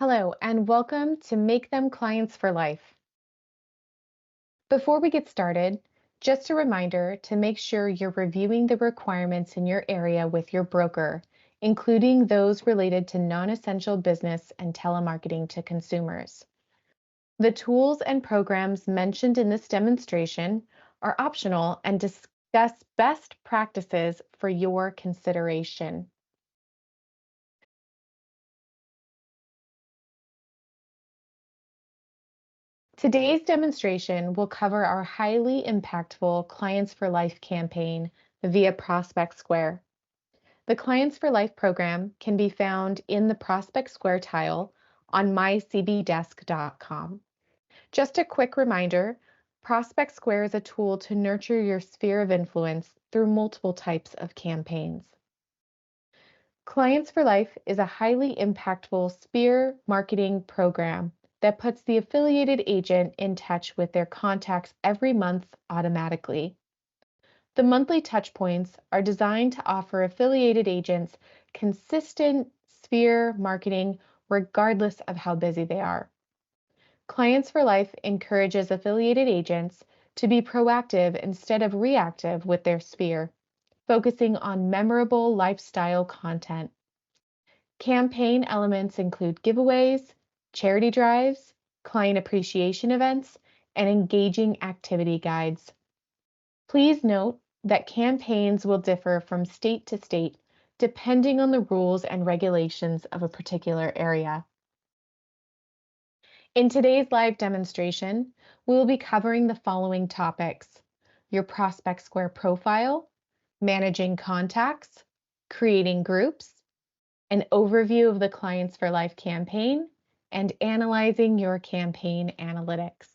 Hello, and welcome to Make Them Clients for Life. Before we get started, just a reminder to make sure you're reviewing the requirements in your area with your broker, including those related to non-essential business and telemarketing to consumers. The tools and programs mentioned in this demonstration are optional and discuss best practices for your consideration. Today's demonstration will cover our highly impactful Clients for Life campaign via Prospect Square. The Clients for Life program can be found in the Prospect Square tile on mycbdesk.com. Just a quick reminder, Prospect Square is a tool to nurture your sphere of influence through multiple types of campaigns. Clients for Life is a highly impactful sphere marketing program that puts the affiliated agent in touch with their contacts every month automatically. The monthly touchpoints are designed to offer affiliated agents consistent sphere marketing regardless of how busy they are. Clients for Life encourages affiliated agents to be proactive instead of reactive with their sphere, focusing on memorable lifestyle content. Campaign elements include giveaways, charity drives, client appreciation events, and engaging activity guides. Please note that campaigns will differ from state to state depending on the rules and regulations of a particular area. In today's live demonstration, we will be covering the following topics: your Prospect Square profile, managing contacts, creating groups, an overview of the Clients for Life campaign, and analyzing your campaign analytics.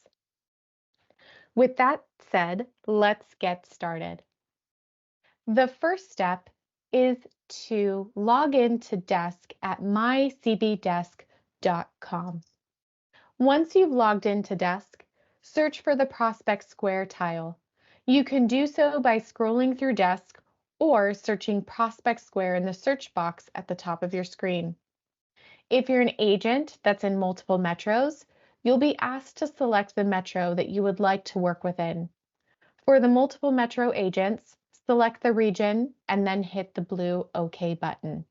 With that said, let's get started. The first step is to log into Desk at mycbdesk.com. Once you've logged into Desk, search for the Prospect Square tile. You can do so by scrolling through Desk or searching Prospect Square in the search box at the top of your screen. If you're an agent that's in multiple metros, you'll be asked to select the metro that you would like to work within. For the multiple metro agents, select the region and then hit the blue OK button.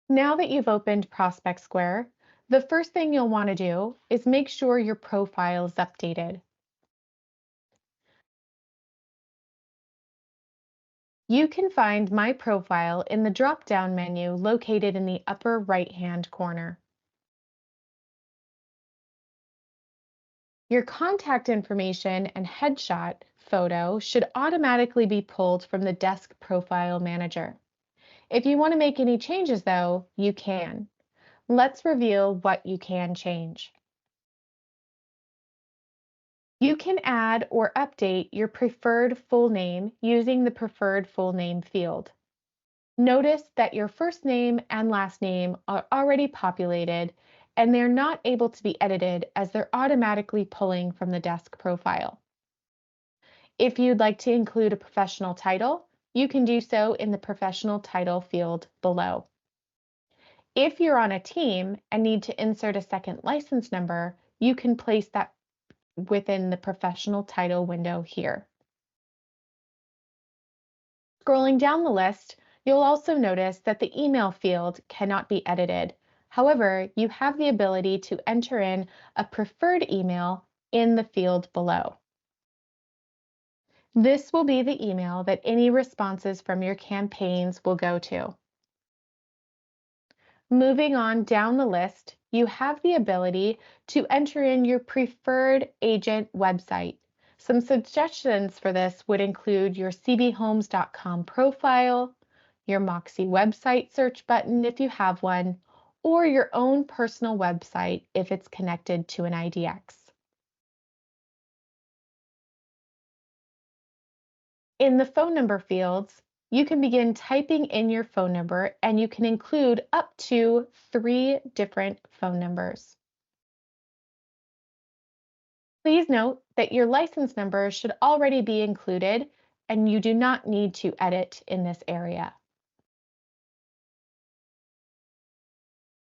Now that you've opened Prospect Square, the first thing you'll want to do is make sure your profile is updated. You can find My Profile in the drop-down menu located in the upper right-hand corner. Your contact information and headshot photo should automatically be pulled from the Desk Profile Manager. If you want to make any changes, though, you can. Let's reveal what you can change. You can add or update your preferred full name using the Preferred Full Name field. Notice that your first name and last name are already populated and they're not able to be edited as they're automatically pulling from the Desk profile. If you'd like to include a professional title, you can do so in the Professional Title field below. If you're on a team and need to insert a second license number, you can place that within the Professional Title window here. Scrolling down the list, you'll also notice that the email field cannot be edited. However, you have the ability to enter in a preferred email in the field below. This will be the email that any responses from your campaigns will go to. Moving on down the list, you have the ability to enter in your preferred agent website. Some suggestions for this would include your cbhomes.com profile, your Moxie website search button if you have one, or your own personal website if it's connected to an IDX. In the phone number fields, you can begin typing in your phone number and you can include up to 3 different phone numbers. Please note that your license number should already be included and you do not need to edit in this area.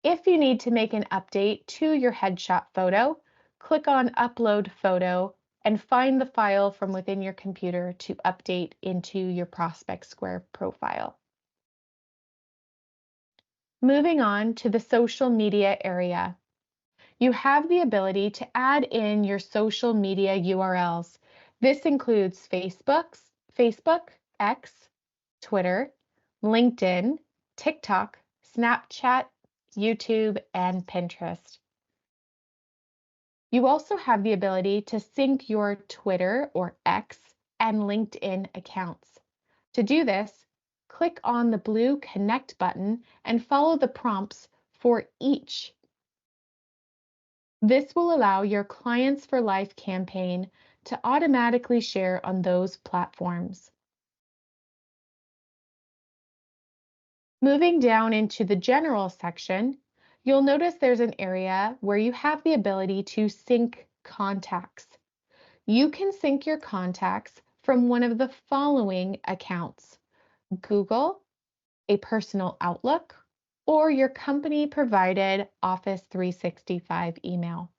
If you need to make an update to your headshot photo, click on Upload Photo and find the file from within your computer to update into your Prospect Square profile. Moving on to the social media area. You have the ability to add in your social media URLs. This includes Facebook, X, Twitter, LinkedIn, TikTok, Snapchat, YouTube, and Pinterest. You also have the ability to sync your Twitter or X and LinkedIn accounts. To do this, click on the blue Connect button and follow the prompts for each. This will allow your Clients for Life campaign to automatically share on those platforms. Moving down into the General section, you'll notice there's an area where you have the ability to sync contacts. You can sync your contacts from one of the following accounts: Google, a personal Outlook, or your company provided Office 365 email.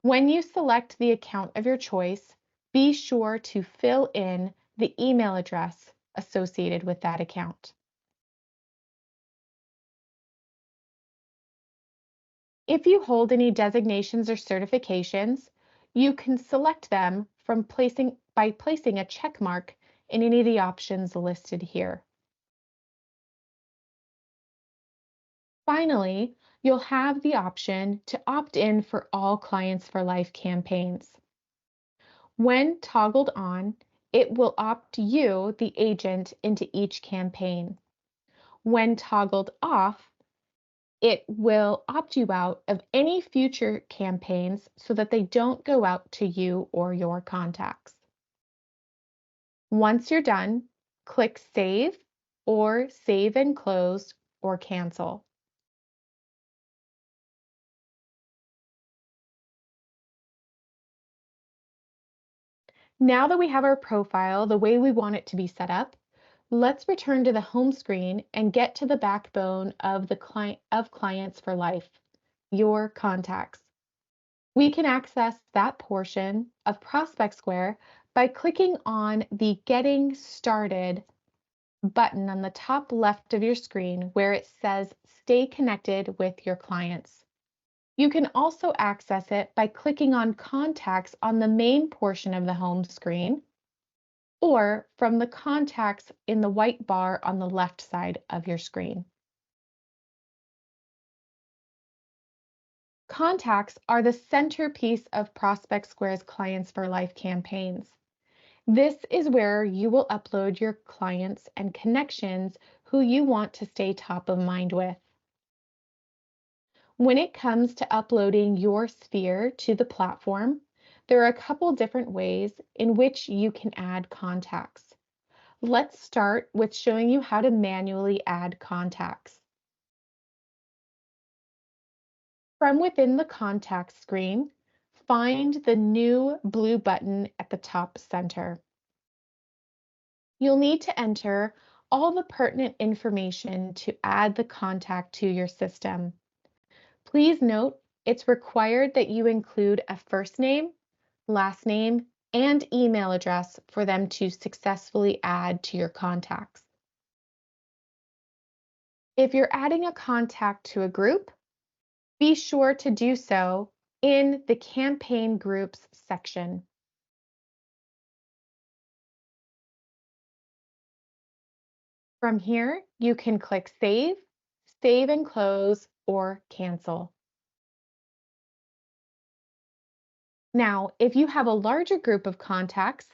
When you select the account of your choice, be sure to fill in the email address associated with that account. If you hold any designations or certifications, you can select them by placing a check mark in any of the options listed here. Finally, you'll have the option to opt in for all Clients for Life campaigns. When toggled on, it will opt you, the agent, into each campaign. When toggled off, it will opt you out of any future campaigns so that they don't go out to you or your contacts. Once you're done, click Save or Save and Close or Cancel. Now that we have our profile the way we want it to be set up, let's return to the home screen and get to the backbone of Clients for Life, your contacts. We can access that portion of Prospect Square by clicking on the Getting Started button on the top left of your screen where it says Stay Connected with Your Clients. You can also access it by clicking on Contacts on the main portion of the home screen or from the contacts in the white bar on the left side of your screen. Contacts are the centerpiece of Prospect Square's Clients for Life campaigns. This is where you will upload your clients and connections who you want to stay top of mind with. When it comes to uploading your sphere to the platform, there are a couple different ways in which you can add contacts. Let's start with showing you how to manually add contacts. From within the Contacts screen, find the new blue button at the top center. You'll need to enter all the pertinent information to add the contact to your system. Please note it's required that you include a first name, last name, and email address for them to successfully add to your contacts. If you're adding a contact to a group, be sure to do so in the Campaign Groups section. From here, you can click Save, Save and Close, or Cancel. Now, if you have a larger group of contacts,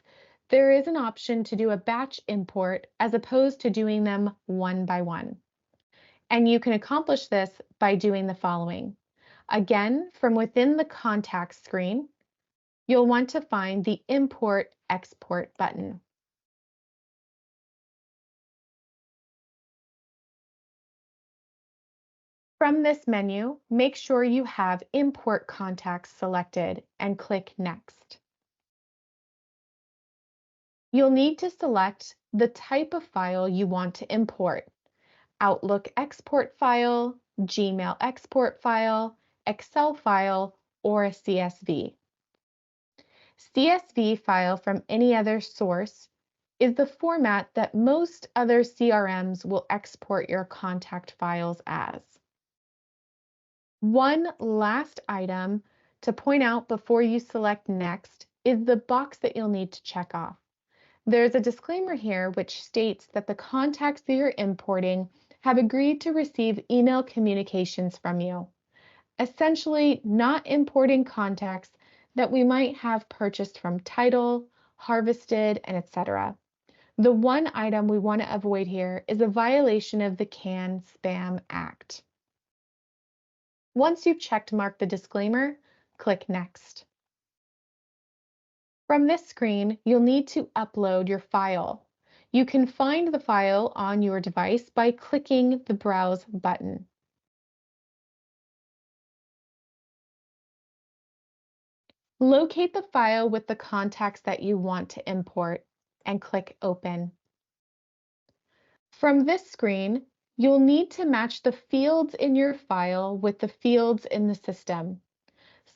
there is an option to do a batch import as opposed to doing them one by one. And you can accomplish this by doing the following. Again, from within the Contacts screen, you'll want to find the Import Export button. From this menu, make sure you have Import Contacts selected and click Next. You'll need to select the type of file you want to import: Outlook export file, Gmail export file, Excel file, or a CSV. CSV file from any other source is the format that most other CRMs will export your contact files as. One last item to point out before you select Next is the box that you'll need to check off. There's a disclaimer here which states that the contacts that you're importing have agreed to receive email communications from you, essentially not importing contacts that we might have purchased from Title, Harvested, and etc. The one item we want to avoid here is a violation of the CAN-SPAM Act. Once you've checked mark the disclaimer, click Next. From this screen, you'll need to upload your file. You can find the file on your device by clicking the Browse button. Locate the file with the contacts that you want to import and click Open. From this screen, you'll need to match the fields in your file with the fields in the system.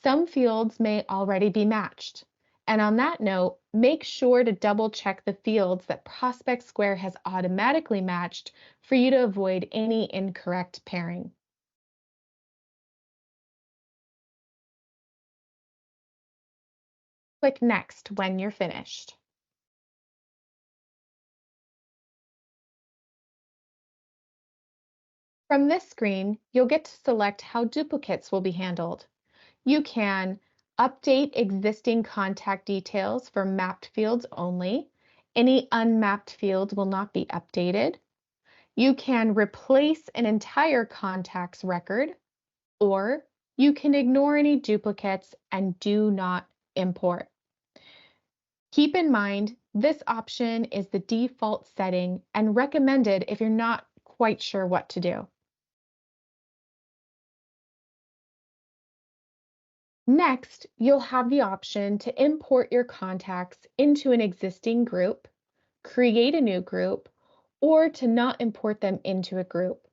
Some fields may already be matched. And on that note, make sure to double check the fields that Prospect Square has automatically matched for you to avoid any incorrect pairing. Click Next when you're finished. From this screen, you'll get to select how duplicates will be handled. You can update existing contact details for mapped fields only. Any unmapped fields will not be updated. You can replace an entire contacts record, or you can ignore any duplicates and do not import. Keep in mind, this option is the default setting and recommended if you're not quite sure what to do. Next, you'll have the option to import your contacts into an existing group, create a new group, or to not import them into a group.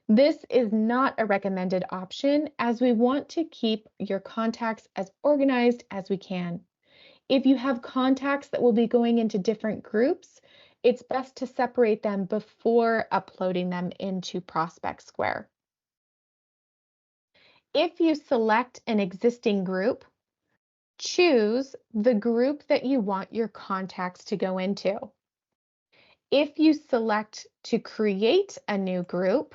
This is not a recommended option as we want to keep your contacts as organized as we can. If you have contacts that will be going into different groups, it's best to separate them before uploading them into Prospect Square. If you select an existing group, choose the group that you want your contacts to go into. If you select to create a new group,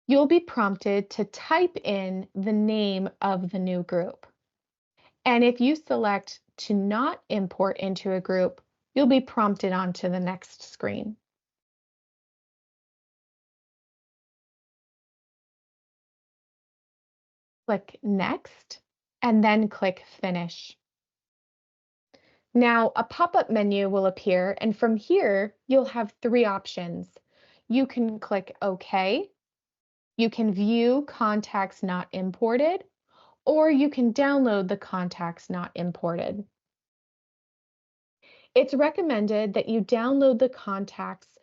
you'll be prompted to type in the name of the new group. And if you select to not import into a group, you'll be prompted onto the next screen. Click Next, and then click Finish. Now, a pop-up menu will appear, and from here, you'll have three options. You can click OK, you can view contacts not imported, or you can download the contacts not imported. It's recommended that you download the contacts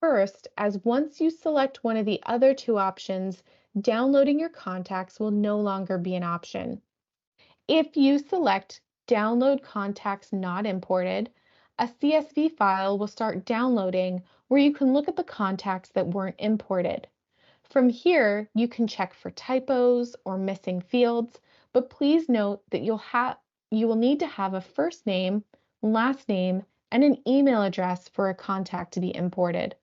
first, as once you select one of the other two options, downloading your contacts will no longer be an option. If you select Download Contacts Not Imported, a CSV file will start downloading where you can look at the contacts that weren't imported. From here, you can check for typos or missing fields, but please note that you will need to have a first name, last name, and an email address for a contact to be imported.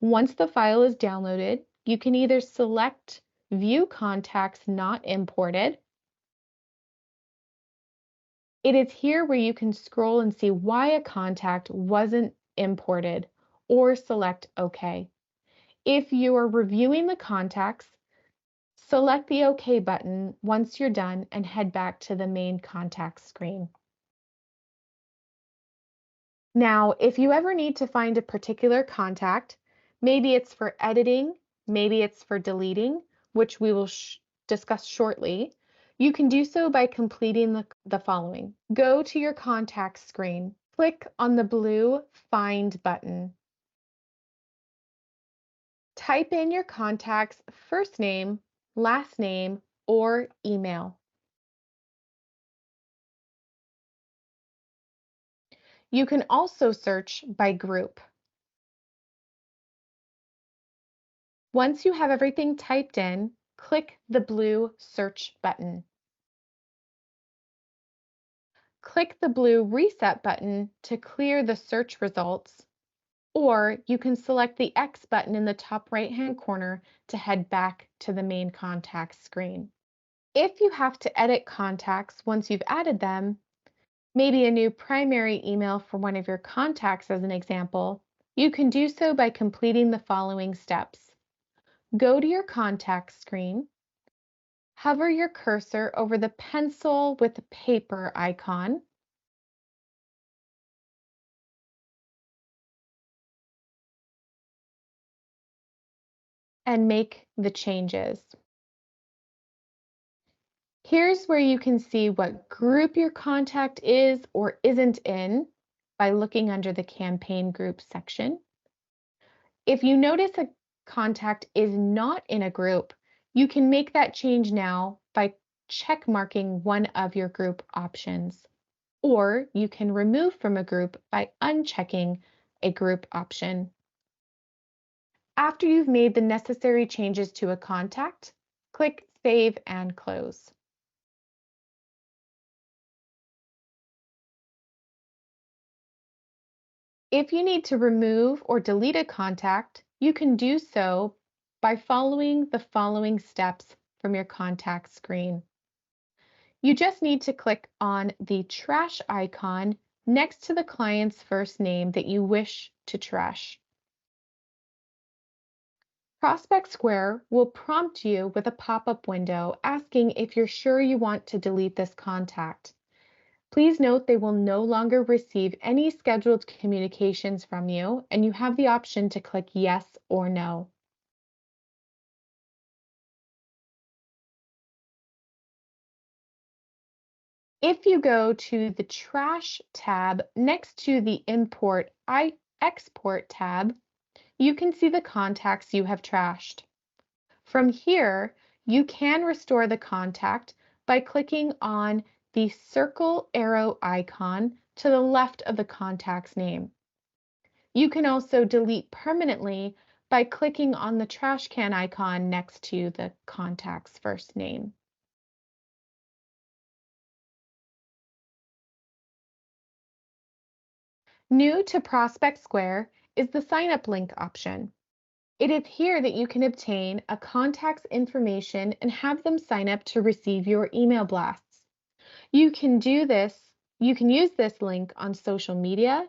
Once the file is downloaded, you can either select View Contacts Not Imported. It is here where you can scroll and see why a contact wasn't imported, or select OK. If you are reviewing the contacts, select the OK button once you're done and head back to the main contacts screen. Now, if you ever need to find a particular contact, maybe it's for editing, maybe it's for deleting, which we will discuss shortly, you can do so by completing the following. Go to your contacts screen, click on the blue Find button. Type in your contact's first name, last name, or email. You can also search by group. Once you have everything typed in, click the blue search button. Click the blue reset button to clear the search results, or you can select the X button in the top right-hand corner to head back to the main contacts screen. If you have to edit contacts once you've added them, maybe a new primary email for one of your contacts as an example, you can do so by completing the following steps. Go to your contact screen, hover your cursor over the pencil with paper icon, and make the changes. Here's where you can see what group your contact is or isn't in by looking under the campaign group section. If you notice a contact is not in a group, you can make that change now by check marking one of your group options, or you can remove from a group by unchecking a group option. After you've made the necessary changes to a contact, click Save and Close. If you need to remove or delete a contact, you can do so by following the following steps from your contact screen. You just need to click on the trash icon next to the client's first name that you wish to trash. Prospect Square will prompt you with a pop-up window asking if you're sure you want to delete this contact. Please note they will no longer receive any scheduled communications from you, and you have the option to click yes or no. If you go to the Trash tab next to the Export tab, you can see the contacts you have trashed. From here, you can restore the contact by clicking on the circle arrow icon to the left of the contact's name. You can also delete permanently by clicking on the trash can icon next to the contact's first name. New to Prospect Square is the sign up link option. It is here that you can obtain a contact's information and have them sign up to receive your email blasts. You can use this link on social media,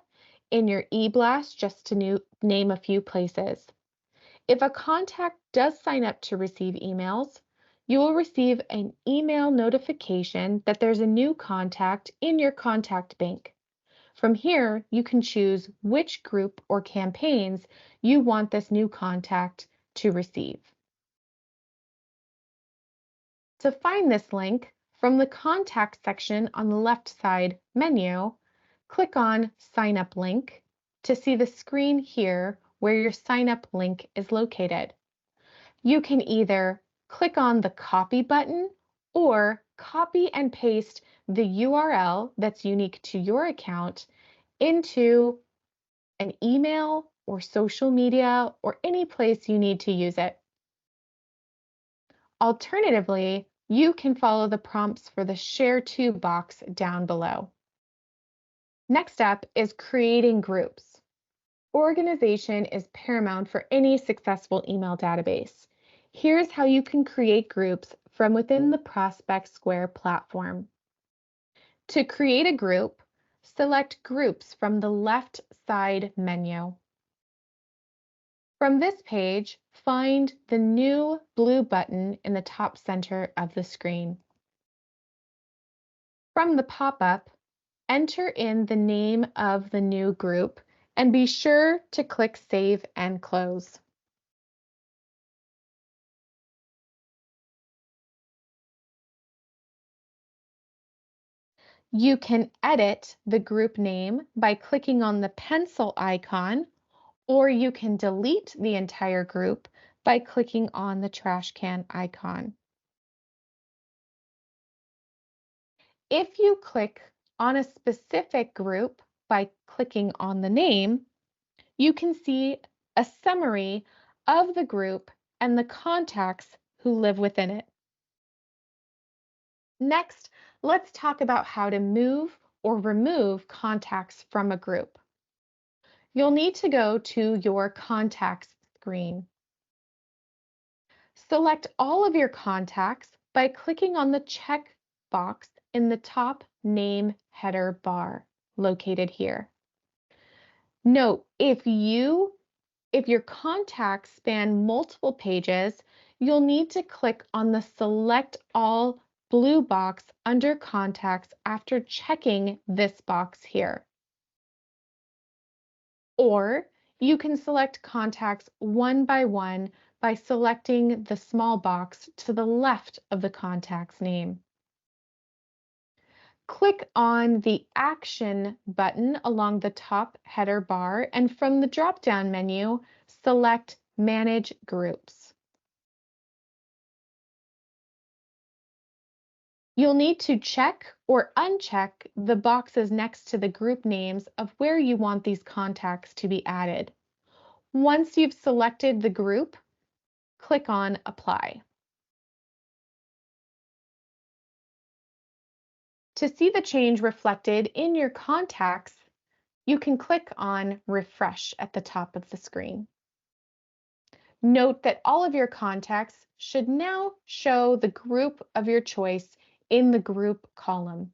in your e-blast, just to name a few places. If a contact does sign up to receive emails, you will receive an email notification that there's a new contact in your contact bank. From here, you can choose which group or campaigns you want this new contact to receive. To find this link, from the Contact section on the left side menu, click on Sign Up Link to see the screen here where your sign up link is located. You can either click on the Copy button or copy and paste the URL that's unique to your account into an email or social media or any place you need to use it. Alternatively, you can follow the prompts for the Share To box down below. Next up is creating groups. Organization is paramount for any successful email database. Here's how you can create groups from within the Prospect Square platform. To create a group, select Groups from the left side menu. From this page, find the new blue button in the top center of the screen. From the pop-up, enter in the name of the new group and be sure to click Save and Close. You can edit the group name by clicking on the pencil icon or you can delete the entire group by clicking on the trash can icon. If you click on a specific group by clicking on the name, you can see a summary of the group and the contacts who live within it. Next, let's talk about how to move or remove contacts from a group. You'll need to go to your contacts screen. Select all of your contacts by clicking on the check box in the top name header bar located here. Note, if your contacts span multiple pages, you'll need to click on the Select All blue box under Contacts after checking this box here. Or you can select contacts one by selecting the small box to the left of the contact's name. Click on the Action button along the top header bar, and from the drop-down menu, select Manage Groups. You'll need to check or uncheck the boxes next to the group names of where you want these contacts to be added. Once you've selected the group, click on Apply. To see the change reflected in your contacts, you can click on Refresh at the top of the screen. Note that all of your contacts should now show the group of your choice in the Group column.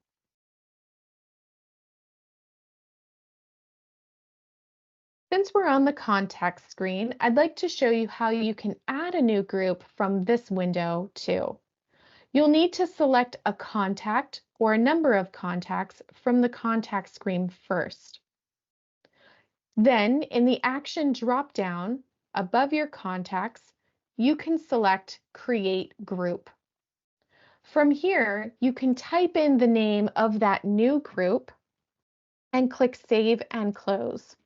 Since we're on the Contacts screen, I'd like to show you how you can add a new group from this window too. You'll need to select a contact or a number of contacts from the Contact screen first. Then, in the Action drop-down above your contacts, you can select Create Group. From here, you can type in the name of that new group and click Save and Close.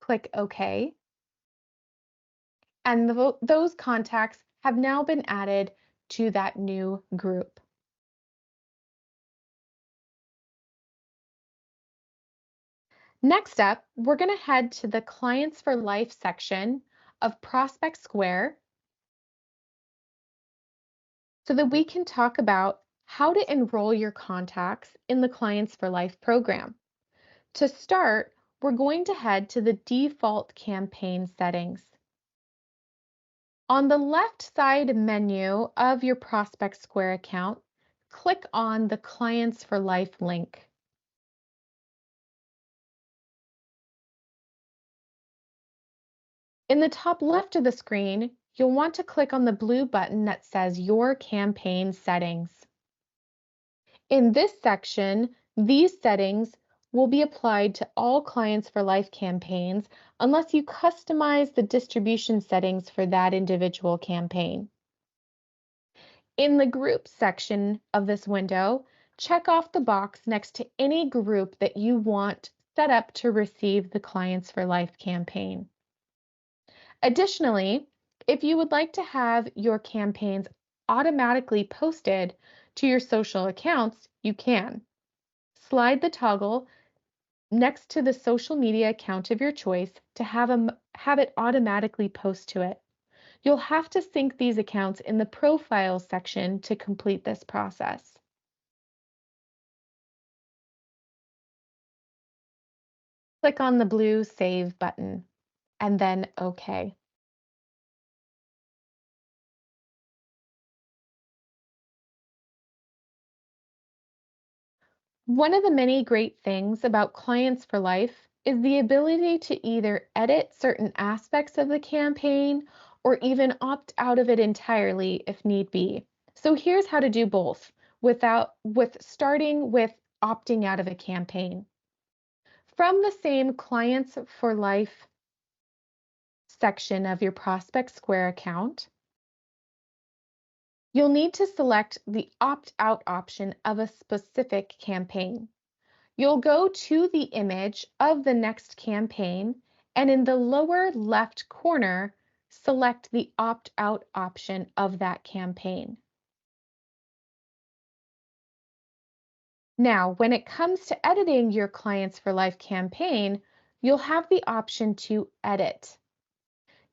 Click OK, and those contacts have now been added to that new group. Next up, we're going to head to the Clients for Life section of Prospect Square so that we can talk about how to enroll your contacts in the Clients for Life program. To start, we're going to head to the default campaign settings. On the left side menu of your Prospect Square account, click on the Clients for Life link. In the top left of the screen, you'll want to click on the blue button that says Your Campaign Settings. In this section, these settings will be applied to all Clients for Life campaigns unless you customize the distribution settings for that individual campaign. In the Groups section of this window, check off the box next to any group that you want set up to receive the Clients for Life campaign. Additionally, if you would like to have your campaigns automatically posted to your social accounts, you can. Slide the toggle next to the social media account of your choice to have it automatically post to it. You'll have to sync these accounts in the Profiles section to complete this process. Click on the blue Save button and then OK. One of the many great things about Clients for Life is the ability to either edit certain aspects of the campaign or even opt out of it entirely if need be. So here's how to do both starting with opting out of a campaign. From the same Clients for Life section of your Prospect Square account, You'll need to select the opt-out option of a specific campaign. You'll go to the image of the next campaign, and in the lower left corner, select the opt-out option of that campaign. Now, when it comes to editing your Clients for Life campaign, you'll have the option to edit.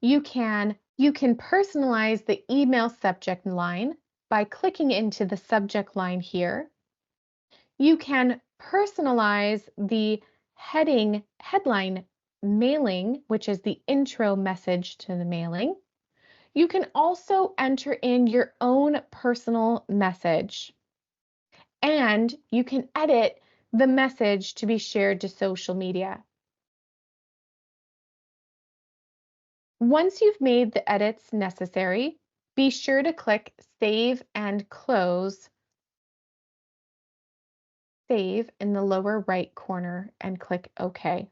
You can personalize the email subject line by clicking into the subject line here. You can personalize the headline mailing, which is the intro message to the mailing. You can also enter in your own personal message, and you can edit the message to be shared to social media. Once you've made the edits necessary, be sure to click Save and Close, Save in the lower right corner, and click OK.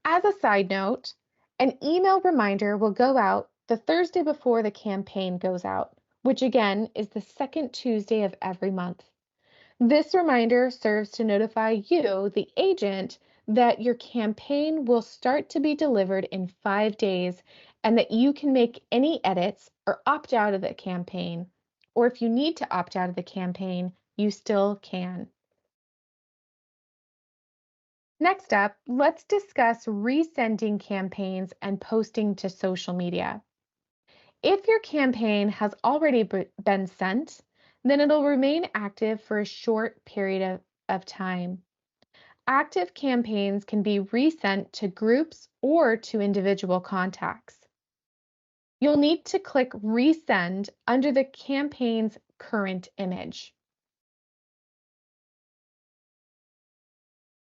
As a side note, an email reminder will go out the Thursday before the campaign goes out, which again is the second Tuesday of every month. This reminder serves to notify you, the agent, that your campaign will start to be delivered in 5 days and that you can make any edits or opt out of the campaign. Or if you need to opt out of the campaign, you still can. Next up, let's discuss resending campaigns and posting to social media. If your campaign has already been sent, then it'll remain active for a short period of time. Active campaigns can be resent to groups or to individual contacts. You'll need to click Resend under the campaign's current image.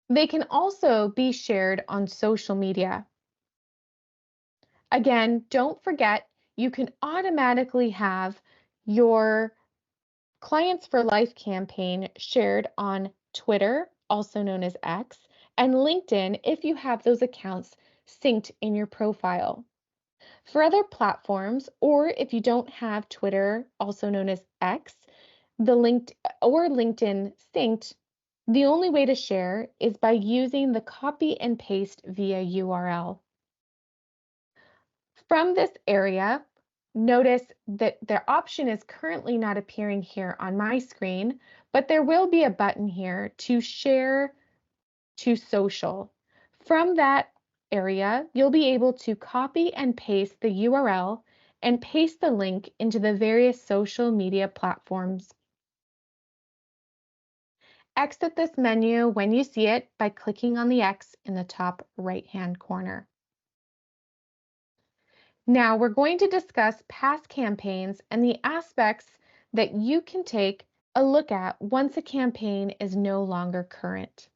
They can also be shared on social media. Again, don't forget, you can automatically have your Clients for Life campaign shared on Twitter, also known as X, and LinkedIn if you have those accounts synced in your profile. For other platforms, or if you don't have Twitter, also known as X, the linked or LinkedIn synced, the only way to share is by using the copy and paste via URL. From this area, notice that the option is currently not appearing here on my screen, but there will be a button here to share to social. From that area, you'll be able to copy and paste the URL and paste the link into the various social media platforms. Exit this menu when you see it by clicking on the X in the top right-hand corner. Now we're going to discuss past campaigns and the aspects that you can take a look at once a campaign is no longer current.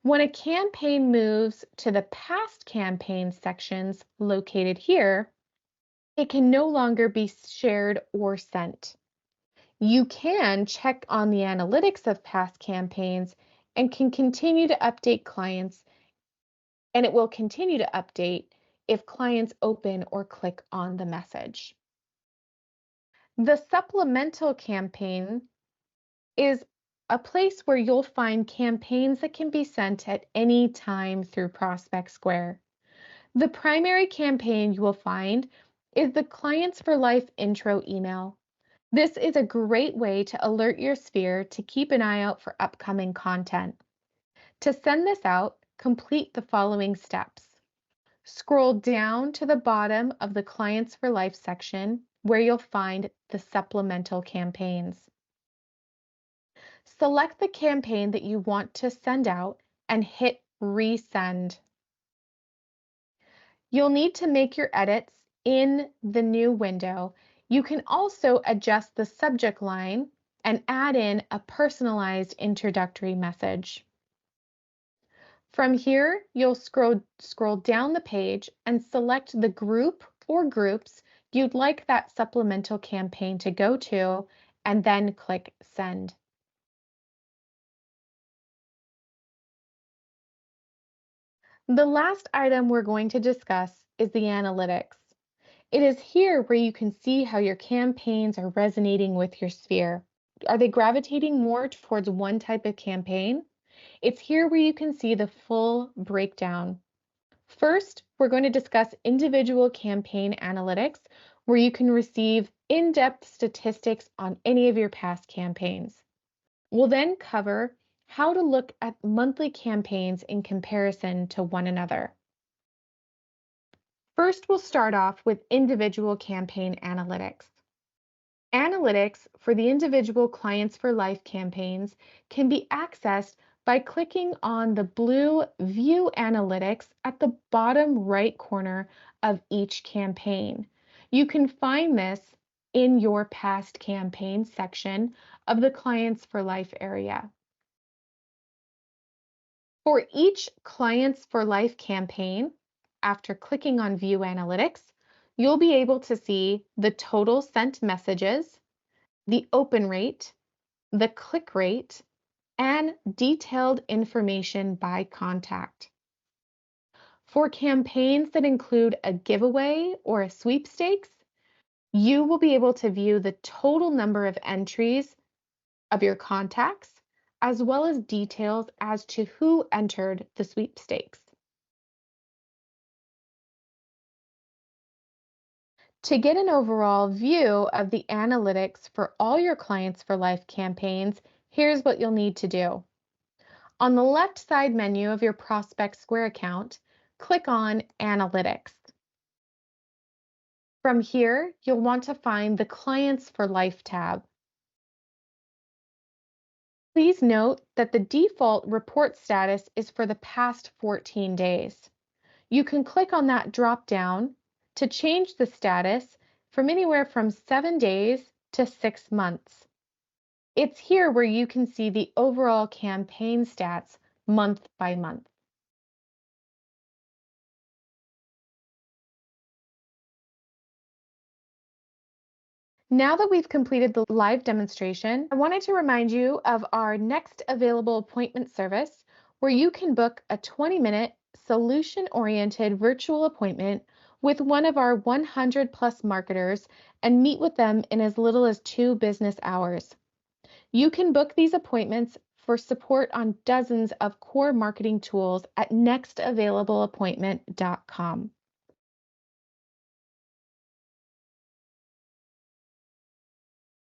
When a campaign moves to the past campaign sections located here, it can no longer be shared or sent. You can check on the analytics of past campaigns and can continue to update clients, and it will continue to update if clients open or click on the message. The supplemental campaign is a place where you'll find campaigns that can be sent at any time through Prospect Square. The primary campaign you will find is the Clients for Life intro email. This is a great way to alert your sphere to keep an eye out for upcoming content. To send this out, complete the following steps. Scroll down to the bottom of the Clients for Life section where you'll find the supplemental campaigns. Select the campaign that you want to send out and hit Resend. You'll need to make your edits in the new window. You can also adjust the subject line and add in a personalized introductory message. From here, you'll scroll down the page and select the group or groups you'd like that supplemental campaign to go to, and then click Send. The last item we're going to discuss is the analytics. It is here where you can see how your campaigns are resonating with your sphere. Are they gravitating more towards one type of campaign? It's here where you can see the full breakdown. First, we're going to discuss individual campaign analytics, where you can receive in-depth statistics on any of your past campaigns. We'll then cover how to look at monthly campaigns in comparison to one another. First, we'll start off with individual campaign analytics. Analytics for the individual Clients for Life campaigns can be accessed by clicking on the blue View Analytics at the bottom right corner of each campaign. You can find this in your past campaign section of the Clients for Life area. For each Clients for Life campaign, after clicking on View Analytics, you'll be able to see the total sent messages, the open rate, the click rate, and detailed information by contact. For campaigns that include a giveaway or a sweepstakes, you will be able to view the total number of entries of your contacts, as well as details as to who entered the sweepstakes. To get an overall view of the analytics for all your Clients for Life campaigns, here's what you'll need to do. On the left side menu of your Prospect Square account, click on Analytics. From here, you'll want to find the Clients for Life tab. Please note that the default report status is for the past 14 days. You can click on that drop-down to change the status from anywhere from 7 days to 6 months. It's here where you can see the overall campaign stats month by month. Now that we've completed the live demonstration, I wanted to remind you of our next available appointment service, where you can book a 20-minute solution-oriented virtual appointment with one of our 100 plus marketers and meet with them in as little as 2 business hours. You can book these appointments for support on dozens of core marketing tools at nextavailableappointment.com.